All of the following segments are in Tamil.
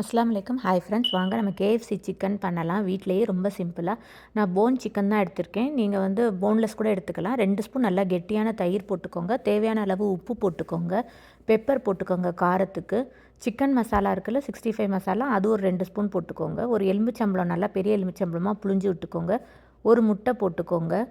அஸ்ஸலாமு அலைக்கும். ஹாய் ஃப்ரெண்ட்ஸ், வாங்க நம்ம கேஎஃப்சி சிக்கன் பண்ணலாம் வீட்டிலேயே ரொம்ப சிம்பிளாக. நான் போன் சிக்கன் தான் எடுத்திருக்கேன். நீங்கள் வந்து போன்லெஸ் கூட எடுத்துக்கலாம். 2 ஸ்பூன் நல்லா கெட்டியான தயிர் போட்டுக்கோங்க. தேவையான அளவு உப்பு போட்டுக்கோங்க. பெப்பர் போட்டுக்கோங்க காரத்துக்கு. சிக்கன் மசாலா இருக்குல்ல, 65 மசாலா, அது ஒரு 2 ஸ்பூன் போட்டுக்கோங்க. ஒரு எலுமிச்சம்பழம் நல்லா பெரிய எலுமிச்சம்பழமாக புழிஞ்சு விட்டுக்கோங்க. ஒரு முட்டை போட்டுக்கோங்க.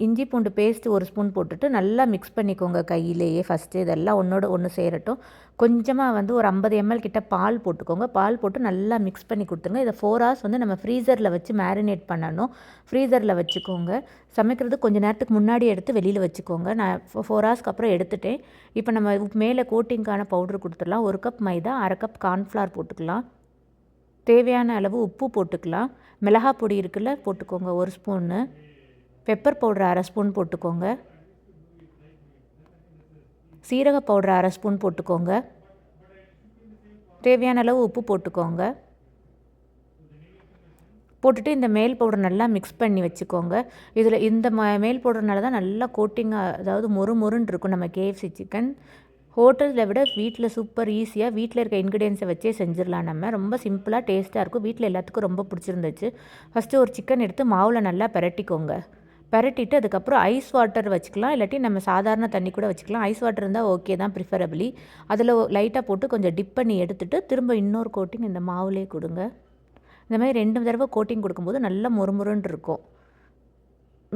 இஞ்சி பூண்டு பேஸ்ட்டு ஒரு ஸ்பூன் போட்டுட்டு நல்லா மிக்ஸ் பண்ணிக்கோங்க கையிலேயே. ஃபஸ்ட்டு இதெல்லாம் ஒன்றோட ஒன்று சேரட்டும். கொஞ்சமாக வந்து ஒரு 50 ml கிட்ட பால் போட்டுக்கோங்க. பால் போட்டு நல்லா மிக்ஸ் பண்ணி கொடுத்துருங்க. இதை 4 hours வந்து நம்ம ஃப்ரீசரில் வச்சு மேரினேட் பண்ணணும். ஃப்ரீசரில் வச்சுக்கோங்க. சமைக்கிறது கொஞ்சம் நேரத்துக்கு முன்னாடி எடுத்து வெளியில் வச்சுக்கோங்க. நான் 4 ஹவர்ஸ்க்கு அப்புறம் எடுத்துட்டேன். இப்போ நம்ம மேலே கோட்டிங்கான பவுடர் கொடுத்துடலாம். 1 கப் மைதா, 1/2 கப் கார்ன்ஃப்ளவர் போட்டுக்கலாம். தேவையான அளவு உப்பு போட்டுக்கலாம். மிளகாய் பொடி இருக்குல்ல, போட்டுக்கோங்க 1 ஸ்பூன்னு. பெப்பர் பவுடர் 1/2 ஸ்பூன் போட்டுக்கோங்க. சீரக பவுடர் 1/2 ஸ்பூன் போட்டுக்கோங்க. தேவையான அளவு உப்பு போட்டுக்கோங்க. போட்டுட்டு இந்த மேல் பவுடர் நல்லா மிக்ஸ் பண்ணி வச்சுக்கோங்க. இதில் இந்த மேல் பவுடர்னால தான் நல்லா கோட்டிங்காக, அதாவது மொறு மொறுன்னு இருக்கும் நம்ம கேஎஃப்சி சிக்கன். ஹோட்டலில் விட வீட்டில் சூப்பர் ஈஸியாக வீட்டில் இருக்க இன்க்ரீடியன்ஸை வச்சே செஞ்சிடலாம். நம்ம ரொம்ப சிம்பிளாக டேஸ்ட்டாக இருக்கும். வீட்டில் எல்லாத்துக்கும் ரொம்ப பிடிச்சிருந்துச்சு. ஃபஸ்ட்டு ஒரு சிக்கன் எடுத்து மாவில் நல்லா பிரட்டிக்கோங்க. பிரட்டிட்டு அதுக்கப்புறம் ஐஸ் வாட்டர் வச்சுக்கலாம். இல்லாட்டி நம்ம சாதாரண தண்ணி கூட வச்சுக்கலாம். ஐஸ் வாட்டர் இருந்தால் ஓகே தான், ப்ரிஃபரபிளி. அதில் லைட்டாக போட்டு கொஞ்சம் டிப் பண்ணி எடுத்துகிட்டு திரும்ப இன்னொரு கோட்டிங் இந்த மாவுலேயே கொடுங்க. இந்த மாதிரி 2 தடவை கோட்டிங் கொடுக்கும்போது நல்லா மொறுமொறுன்னு இருக்கும்.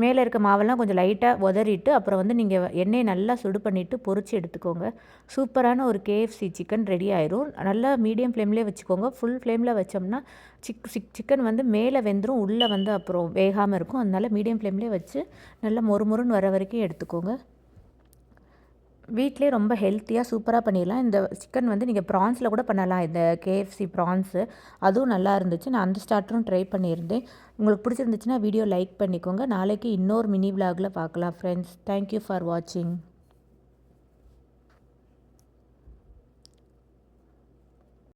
மேலே இருக்க மாவெல்லாம் கொஞ்சம் லைட்டாக உதறிட்டு அப்புறம் வந்து நீங்கள் எண்ணெயை நல்லா சுடு பண்ணிவிட்டு பொரிச்சு எடுத்துக்கோங்க. சூப்பரான ஒரு கேஎஃப்சி சிக்கன் ரெடி ஆயிரும். நல்லா மீடியம் ஃப்ளேம்லேயே வச்சுக்கோங்க. ஃபுல் ஃப்ளேமில் வச்சோம்னா சிக்கன் வந்து மேலே வெந்துடும், உள்ளே வந்து அப்புறம் வேகாமல் இருக்கும். அதனால் மீடியம் ஃப்ளேம்லேயே வச்சு நல்லா மொறுமொறுன்னு வர வரைக்கும் எடுத்துக்கோங்க. வீட்டிலே ரொம்ப ஹெல்த்தியாக சூப்பராக பண்ணிடலாம். இந்த சிக்கன் வந்து நீங்கள் ப்ரான்ஸில் கூட பண்ணலாம். இந்த கேஎஃப்சி ப்ரான்ஸு அதுவும் நல்லா இருந்துச்சு. நான் அந்த ஸ்டார்ட்டரும் ட்ரை பண்ணியிருந்தேன். உங்களுக்கு பிடிச்சிருந்துச்சுன்னா வீடியோ லைக் பண்ணிக்கோங்க. நாளைக்கு இன்னொரு மினி விலாகில் பார்க்கலாம் ஃப்ரெண்ட்ஸ். தேங்க்யூ ஃபார் வாட்சிங்.